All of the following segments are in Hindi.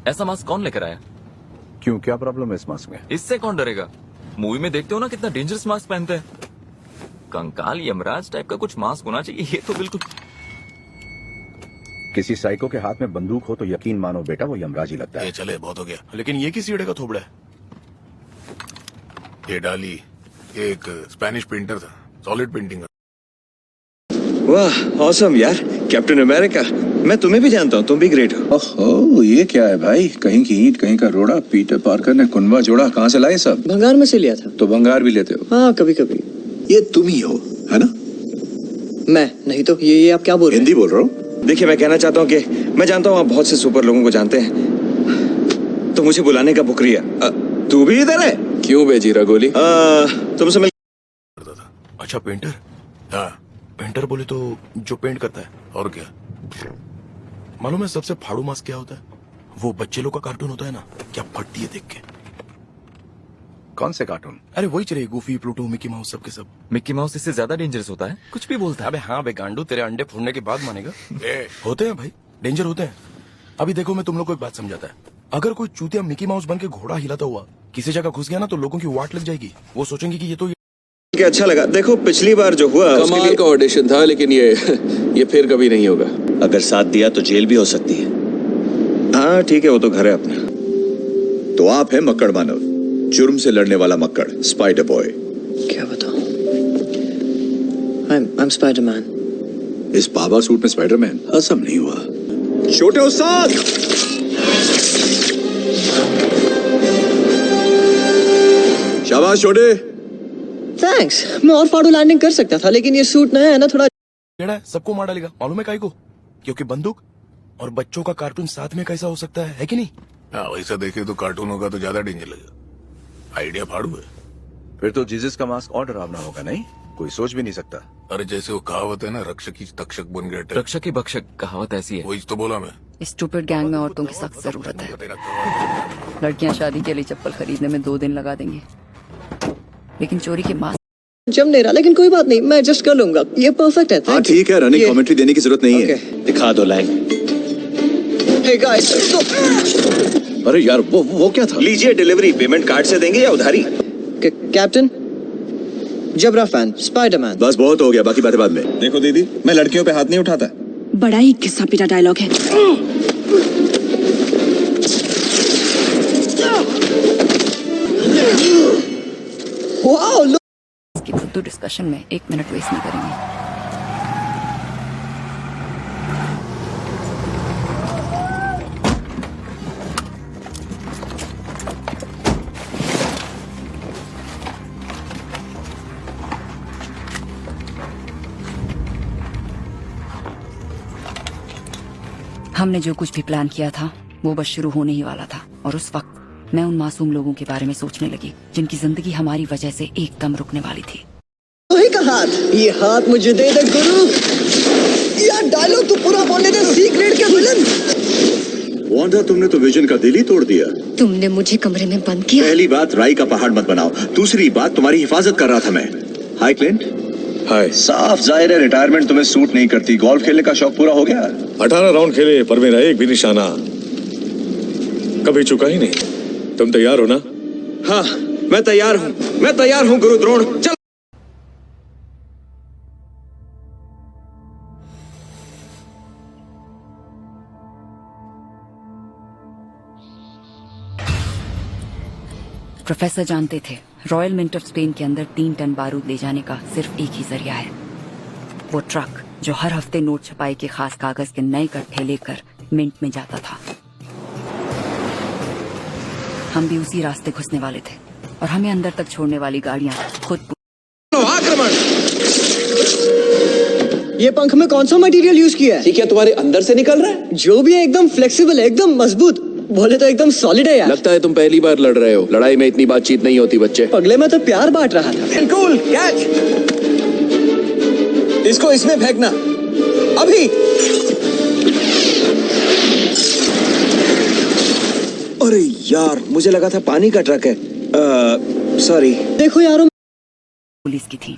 ऐसा मास्क कौन लेकर आया? क्यों, क्या प्रॉब्लम है इस मास्क में? इससे कौन डरेगा? मूवी में देखते हो ना कितना डेंजरस मास्क पहनते हैं। कंकाल यमराज टाइप का कुछ मास्क होना चाहिए। ये तो बिल्कुल। किसी साइको के हाथ में बंदूक हो तो यकीन मानो बेटा वो यमराज ही लगता है। ये चले, बहुत हो गया। लेकिन ये किस ईड़े का थोबड़ा है? ये डाली एक स्पेनिश पेंटर था, सॉलिड पेंटिंग। वाह ऑसम यार, कैप्टन अमेरिका। मैं तुम्हें भी जानता हूँ, तुम भी ग्रेट हो। ओहो, ये क्या है भाई? कहीं की ईंट कहीं का रोड़ा। पीटर पार्कर ने कुनबा जोड़ा। कहाँ से लाए सब? भंगार में से लिया था। तो भंगार भी लेते हो? हाँ कभी कभी। ये तुम ही हो, है ना? मैं नहीं तो ये आप क्या बोल रहे हैं? हिंदी बोल रहा हूँ। देखिए मैं कहना चाहता हूँ कि मैं जानता हूँ आप बहुत से सुपर लोगों को जानते हैं, तो मुझे बुलाने का शुक्रिया। तू भी इधर है? क्यों भेजी रगोली? तुमसे मिल। अच्छा पेंटर? हाँ पेंटर बोले तो जो पेंट करता है। और क्या मालूम है सबसे फाड़ू मास्क क्या होता है? वो बच्चे लोग का कार्टून होता है ना, क्या फटती है देख के। कौन से कार्टून? अरे वही चले, गूफी, प्लूटो, मिकी माउस, सब के सब। मिक्की माउस इससे ज्यादा डेंजरस होता है, कुछ भी बोलता है। अबे हाँ बे गांडू, तेरे अंडे फोड़ने के बाद मानेगा। होते हैं भाई, डेंजर होते हैं। अभी देखो मैं तुम लोग को एक बात समझाता है। अगर कोई चूतिया मिकी माउस बन के घोड़ा हिलाता हुआ किसी जगह घुस गया ना, तो लोगों की वाट लग जाएगी। वो सोचेंगे कि ये तो के अच्छा लगा। देखो पिछली बार जो हुआ कमाल का ऑडिशन था, लेकिन ये फिर कभी नहीं होगा। अगर साथ दिया तो जेल भी हो सकती है। हाँ ठीक है, वो तो घर है अपना। तो आप हैं मक्कड़ मानव, जुर्म से लड़ने वाला मक्कड़, स्पाइडर बॉय। क्या बताऊं? I'm Spiderman. इस बाबा सूट में स्पाइडरमैन असम नहीं हुआ। छोटे उस्ताद, शाबाश छोटे। थैंक्स। मैं और फाड़ू लैंडिंग कर सकता था, लेकिन ये सूट नया है ना, थोड़ा टेढ़ा है, सबको मार डालेगा। मालूम है काहे को? क्योंकि बंदूक और बच्चों का कार्टून साथ में कैसा हो सकता है कि नहीं? हाँ वैसा देखे तो कार्टून होगा तो ज्यादा डेंजर लगेगा। आइडिया फाड़ू है। फिर तो जीसस का मास्क और डरावना होगा, नहीं? कोई सोच भी नहीं सकता। अरे जैसे वो कहावत है ना, रक्षक ही तक्षक बन गया। रक्षक की बक्षक कहावत ऐसी है। वही तो बोला मैं। स्टूपिड गैंग में औरतों की सख्त जरूरत है। लड़कियां शादी के लिए चप्पल खरीदने में 2 दिन लगा देंगी, लेकिन चोरी के मास्क जम नहीं रहा। लेकिन कोई बात नहीं, मैं एडजस्ट कर लूंगा। ये परफेक्ट है। हाँ ठीक है, रनिंग कमेंट्री देने की जरूरत नहीं है। दिखा दो लाइन। हे गाइस, अरे यार वो क्या था? लीजिए डिलीवरी। पेमेंट कार्ड से देंगे या उधारी? कैप्टन जबरा फैन, स्पाइडरमैन। बस बहुत हो गया, बाकी बातें बाद में। देखो दीदी, मैं लड़कियों पे हाथ नहीं उठाता। बड़ा ही घिसा पिटा डायलॉग है। वाओ, इसकी फुद्दू डिस्कशन में 1 मिनट वेस्ट नहीं करेंगे। हमने जो कुछ भी प्लान किया था वो बस शुरू होने ही वाला था, और उस वक्त मैं उन मासूम लोगों के बारे में सोचने लगी जिनकी जिंदगी हमारी वजह से एकदम रुकने वाली थी। वही का हाथ, ये हाथ मुझे दे दे गुरु। यार डायलॉग तो पूरा बोलने दे। सीक्रेट के विलन। वांडा, तुमने तो विजन का दिल ही तोड़ दिया। तुमने मुझे कमरे में बंद किया। पहली बात, राई का पहाड़ मत बनाओ। दूसरी बात, तुम्हारी हिफाजत कर रहा था मैं। हाय क्लिंट। हाय। साफ जाहिर है रिटायरमेंट तुम्हें सूट नहीं करती। गोल्फ खेलने का शौक पूरा हो गया? 18 राउंड खेले पर मेरा एक भी निशाना कभी चुका ही नहीं। तुम तैयार हो ना? हाँ मैं तैयार हूँ, मैं तैयार हूँ गुरु द्रोण। चल। प्रोफेसर जानते थे रॉयल मिंट ऑफ स्पेन के अंदर 3 टन बारूद ले जाने का सिर्फ एक ही जरिया है, वो ट्रक जो हर हफ्ते नोट छपाई के खास कागज के नए गट्ठे लेकर मिंट में जाता था। हम भी उसी रास्ते घुसने वाले थे और हमें अंदर तक छोड़ने वाली गाड़ियां खुद। आक्रमण। ये पंख में कौन सा मटेरियल यूज किया है? क्या तुम्हारे अंदर से निकल रहा है? जो भी है एकदम फ्लेक्सिबल है, एकदम मजबूत। बोले तो एकदम सॉलिड है यार। लगता है तुम पहली बार लड़ रहे हो। लड़ाई में इतनी बातचीत नहीं होती बच्चे। पगले में तो प्यार बांट रहा था। बिल्कुल कैच। इसको इसमें फेंकना अभी। अरे यार मुझे लगा था पानी का ट्रक है। सॉरी। देखो यारो, पुलिस की थी।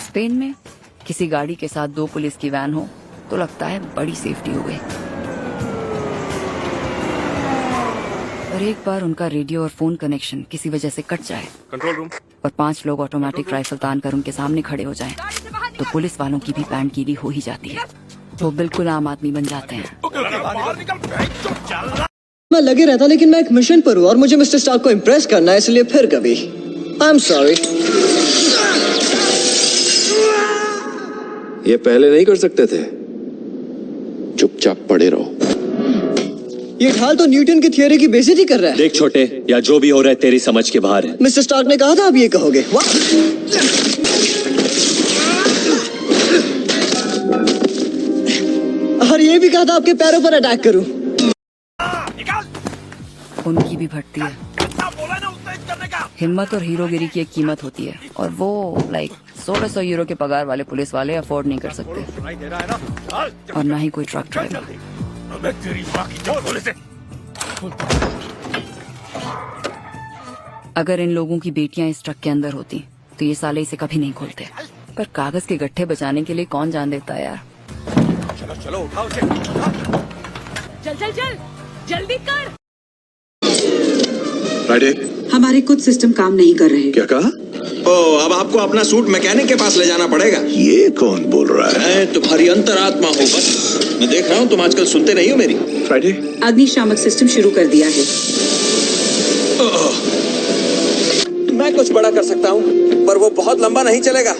स्पेन में किसी गाड़ी के साथ 2 पुलिस की वैन हो तो लगता है बड़ी सेफ्टी हो गई। पर एक बार उनका रेडियो और फोन कनेक्शन किसी वजह से कट जाए कंट्रोल रूम। और 5 लोग ऑटोमेटिक राइफल तान कर उनके सामने खड़े हो जाएं, तो पुलिस वालों की भी पैंट गीली हो ही जाती है। वो बिल्कुल आम आदमी बन जाते हैं। मैं लगे रहता, लेकिन मैं एक मिशन पर हूँ और मुझे मिस्टर स्टार्क को इम्प्रेस करना है, इसलिए फिर कभी। I am sorry. ये पहले नहीं कर सकते थे? चुपचाप पड़े रहो। ये ढाल तो न्यूटन की थियरी की बेइज्जती कर रहा है। देख छोटे, या जो भी हो रहा है तेरी समझ के बाहर है। मिस्टर स्टार्क ने कहा था आप ये कहोगे। वाह! और ये भी कहा था आपके पैरों पर अटैक करूं। उनकी भी भटती है। हिम्मत और हीरोगिरी की एक कीमत होती है और वो लाइक 1600 यूरो के पगार वाले पुलिस वाले अफोर्ड नहीं कर सकते, और ना ही कोई ट्रक ड्राइवर। अगर इन लोगों की बेटियां इस ट्रक के अंदर होती तो ये साले इसे कभी नहीं खोलते। पर कागज के गट्ठे बचाने के लिए कौन जान देता है यार। चलो उठाओ। चल चल चल जल्दी कर। फ्राइडे, हमारे कुछ सिस्टम काम नहीं कर रहे। क्या कहा? ओ, अब आपको अपना सूट मैकेनिक के पास ले जाना पड़ेगा। ये कौन बोल रहा है? मैं तुम्हारी अंतरात्मा हूँ बस। मैं देख रहा हूँ तुम आजकल सुनते नहीं हो मेरी। फ्राइडे, अग्निशामक सिस्टम शुरू कर दिया है। मैं कुछ बड़ा कर सकता हूँ, पर वो बहुत लंबा नहीं चलेगा।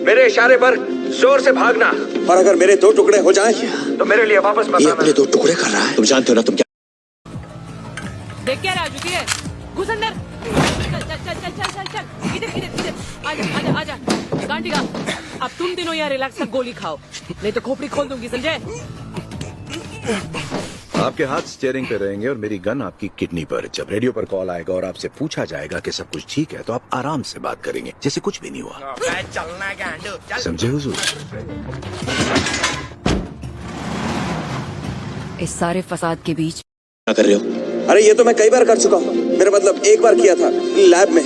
मेरे इशारे पर जोर से भागना, और अगर मेरे 2 टुकड़े हो जाएं, तो मेरे लिए वापस मत आना। ये अपने 2 टुकड़े कर रहा है। तुम जानते हो ना तुम क्या? देख क्या राजू की है, घुस अंदर। चल चल चल चल चल चल चल, इधर इधर इधर, आजा आजा आजा। गांडीगा, अब तुम तीनों यहाँ रिलैक्स कर गोली खाओ, नहीं तो खोपड़ी खोल दूंगी, समझे? आपके हाथ स्टीयरिंग पे रहेंगे और मेरी गन आपकी किडनी पर। जब रेडियो पर कॉल आएगा और आपसे पूछा जाएगा कि सब कुछ ठीक है, तो आप आराम से बात करेंगे जैसे कुछ भी नहीं हुआ। समझे हुजूर? इस सारे फसाद के बीच क्या कर रहे हो? अरे ये तो मैं कई बार कर चुका हूँ। मेरा मतलब एक बार किया था लैब में,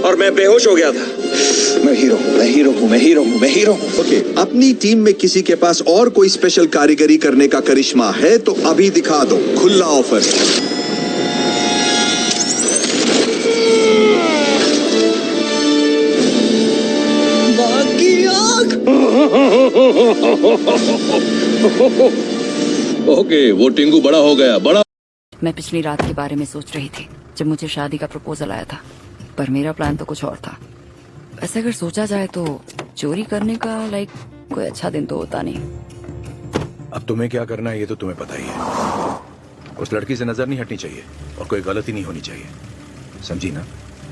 और मैं बेहोश हो गया था। मैं हीरो हूँ, मैं हीरो हूँ, मैं हीरो हूँ, मैं हीरो हूँ। ओके, अपनी टीम में किसी के पास और कोई स्पेशल कारीगरी करने का करिश्मा है तो अभी दिखा दो। खुला ऑफर। बाकी आग। ओके, वो टिंगू बड़ा हो गया, बड़ा। मैं पिछली रात के बारे में सोच रही थी जब मुझे शादी का प्रपोजल आया था, पर मेरा प्लान तो कुछ और था। वैसे अगर सोचा जाए तो चोरी करने का लाइक कोई अच्छा दिन तो होता नहीं। अब तुम्हें क्या करना है ये तो तुम्हें पता ही है। उस लड़की से नजर नहीं हटनी चाहिए और कोई गलती नहीं होनी चाहिए, समझी ना?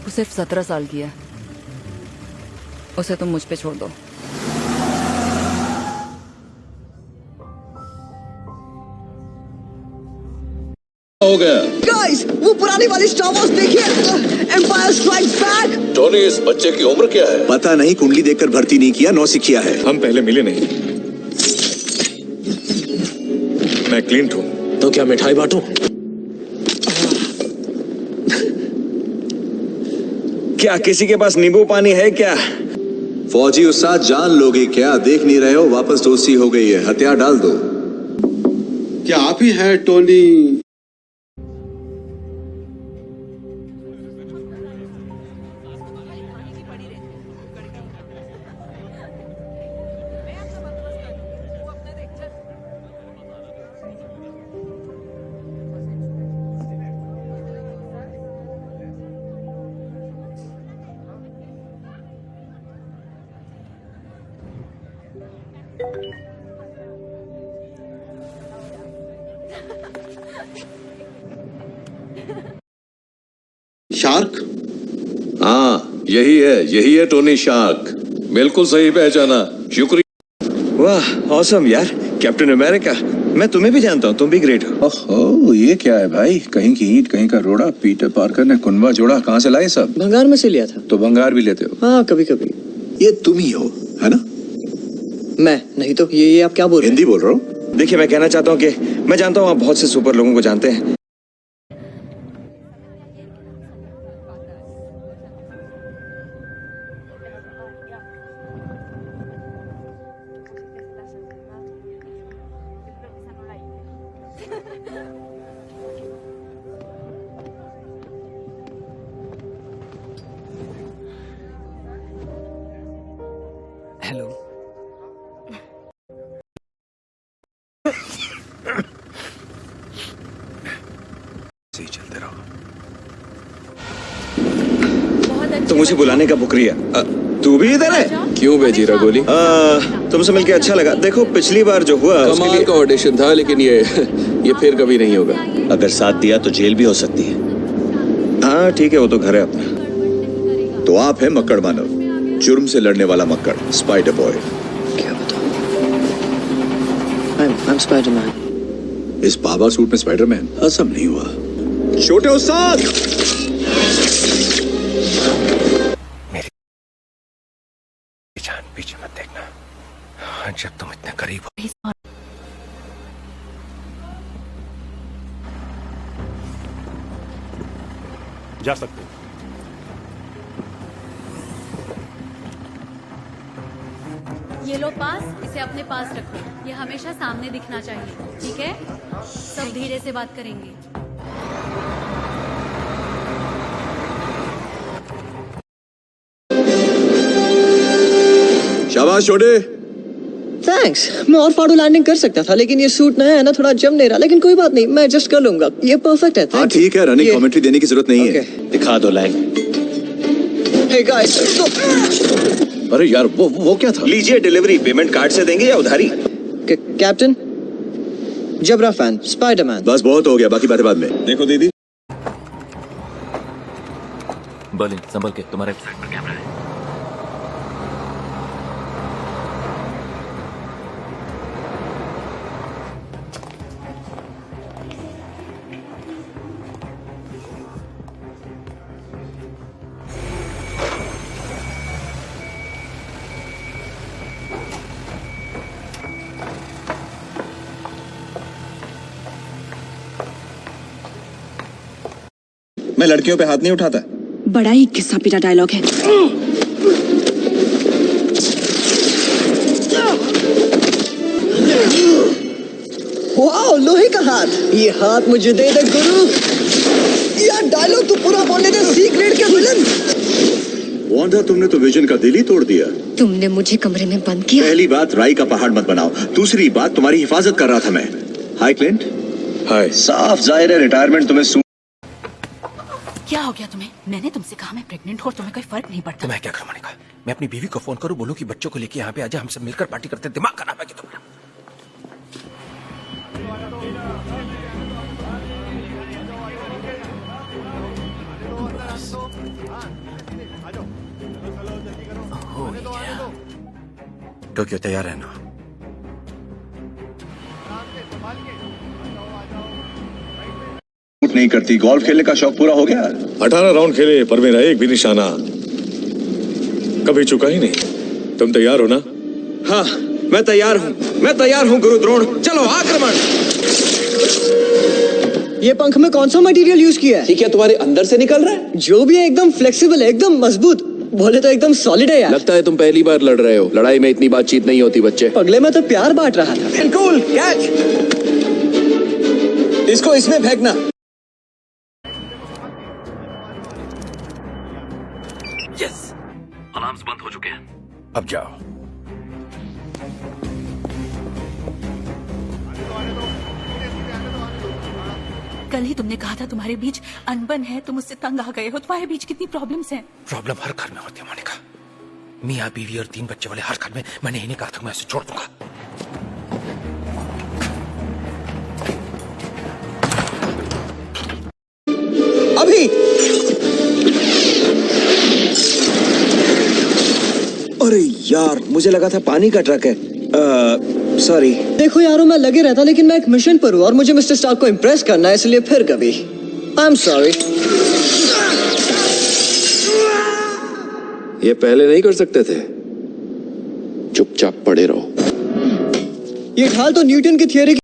वो सिर्फ 17 साल की है, उसे तुम मुझ पे छोड़ दो। हो गया। गाइस, वो पुरानी वाली स्टार वॉर्स देखिए, एम्पायर स्ट्राइक्स बैक। टोनी, इस बच्चे की उम्र क्या है? पता नहीं, कुंडली देखकर भर्ती नहीं किया, नौसिखिया है। हम पहले मिले नहीं। मैं क्लिंट हूँ। तो क्या मिठाई बांटूं? क्या किसी के पास नींबू पानी है क्या? फौजी उस्ताद, जान लोगे क्या? देख नहीं रहे हो, वापस दोस्ती हो गई है, हथियार डाल दो। क्या आप ही हैं टोनी? शार्क? हाँ, यही है टोनी शार्क। बिल्कुल सही पहचाना, शुक्रिया। वाह, ऑसम यार, कैप्टन अमेरिका। मैं तुम्हें भी जानता हूँ, तुम भी ग्रेट हो। ओह, ये क्या है भाई? कहीं की ईंट कहीं का रोड़ा। पीटर पार्कर ने कुनबा जोड़ा। कहाँ से लाए सब? भंगार में से लिया था। तो भंगार भी लेते हो? हाँ, कभी कभी। ये तुम ही हो, है ना? मैं नहीं तो ये आप क्या बोल रहे हैं? हिंदी बोल रहा हूँ। देखिए, मैं कहना चाहता हूँ कि मैं जानता हूँ आप बहुत से सुपर लोगों को जानते हैं। हेलो। सही चलते रहो। तो मुझे बुलाने का बुकरिया। तू भी इधर है? क्यों भेजी रंगोली? तुमसे मिलके अच्छा लगा। देखो पिछली बार जो हुआ उसके कमाल लिए का ऑडिशन था, लेकिन ये फिर कभी नहीं होगा। अगर साथ दिया तो जेल भी हो सकती है। हाँ ठीक है, वो तो घर है अपना। तो आप है मक्कड़ मानव, जुर्म से लड़ने वाला मक्कड़, स्पाइडर बॉय। क्या बताऊं? I'm Spider-Man. इस बाबा सूट में स्पाइडरमैन असम नहीं हुआ। छोटे उस्ताद, जान पीछे मत देखना जब तुम इतने करीब हो। जा सकते हो। ये लो पास, इसे अपने पास रखो। ये हमेशा सामने दिखना चाहिए, ठीक है? सब धीरे से बात करेंगे। शाबाश छोटे। थैंक्स। मैं और फाड़ू लैंडिंग कर सकता था, लेकिन ये सूट नया है ना, थोड़ा जम नहीं रहा, लेकिन कोई बात नहीं, मैं एडजस्ट कर लूंगा। ये परफेक्ट है। हाँ ठीक है, रनिंग कमेंट्री देने की जरूरत नहीं है। दिखा दो लाइन। हे गाइस, अरे यार वो क्या था? लीजिए डिलीवरी। पेमेंट कार्ड से देंगे या उधारी? कैप्टन जबरा फैन, स्पाइडरमैन। बस बहुत हो गया, बाकी बातें बाद में। देखो दीदी, बर्लिन संभल के, तुम्हारे साइड पर कैमरा है। मैं लड़कियों पे हाथ नहीं उठाता। बड़ा ही घिसा पीटा डायलॉग है। वाह, लोहे का हाथ। ये हाथ मुझे दे दे गुरु। यार डायलॉग तो पूरा बोलने दे, सीक्रेट के विलन। वांडा, तुमने तो विजन का दिल ही तोड़ दिया। तुमने मुझे कमरे में बंद किया। पहली बात, राई का पहाड़ मत बनाओ। दूसरी बात, तुम्हारी हिफाजत कर रहा था मैं। हाय क्लिंट। हाय। साफ जाहिर है रिटायरमेंट तुम्हें क्या हो गया तुम्हें? मैंने तुमसे कहा मैं प्रेग्नेंट हूँ और तुम्हें कोई फर्क नहीं पड़ता। तो मैं क्या करूं मोनिका? मैं अपनी बीवी को फोन करूं, बोलूं कि बच्चों को लेके यहाँ पे आजा, हम सब मिलकर पार्टी करते हैं। दिमाग खराब है कि तुम्हारा? टोक्यो तैयार है ना? नहीं करती। गोल्फ खेलने का शौक पूरा हो गया? 18 राउंड खेले पर मेरा एक भी निशाना कभी चुका ही नहीं। तुम तैयार हो ना? हाँ मैं तैयार हूँ, मैं तैयार हूँ गुरु द्रोण। चलो आक्रमण। ये पंख में कौन सा मटेरियल यूज किया है? ये क्या तुम्हारे अंदर से निकल रहा है? जो भी है एकदम फ्लेक्सिबल है, एकदम मजबूत। बोले तो एकदम सॉलिड है यार। लगता है तुम पहली बार लड़ रहे हो। लड़ाई में इतनी बातचीत नहीं होती बच्चे। पगले में तो प्यार बांट रहा था। बिल्कुल, कैच। इसको इसमें फेंकना। यस, अलार्म्स बंद हो चुके हैं। अब जाओ। कल ही तुमने कहा था तुम्हारे बीच अनबन है, तुम उससे तंग आ गए हो। तुम्हारे बीच कितनी प्रॉब्लम्स हैं। प्रॉब्लम हर घर में होती है मोनिका। मियाँ बीवी और 3 बच्चे वाले हर घर में। मैंने ही नहीं कहा था मैं उसे छोड़ दूंगा। अभी। अरे यार, मुझे लगा था पानी का ट्रक है। सॉरी। देखो यारो, मैं लगे रहता, लेकिन मैं एक मिशन पर हूँ और मुझे मिस्टर स्टार्क को इम्प्रेस करना है, इसलिए फिर कभी। I am sorry. ये पहले नहीं कर सकते थे? चुपचाप पड़े रहो। ये ढाल तो न्यूटन की थियरी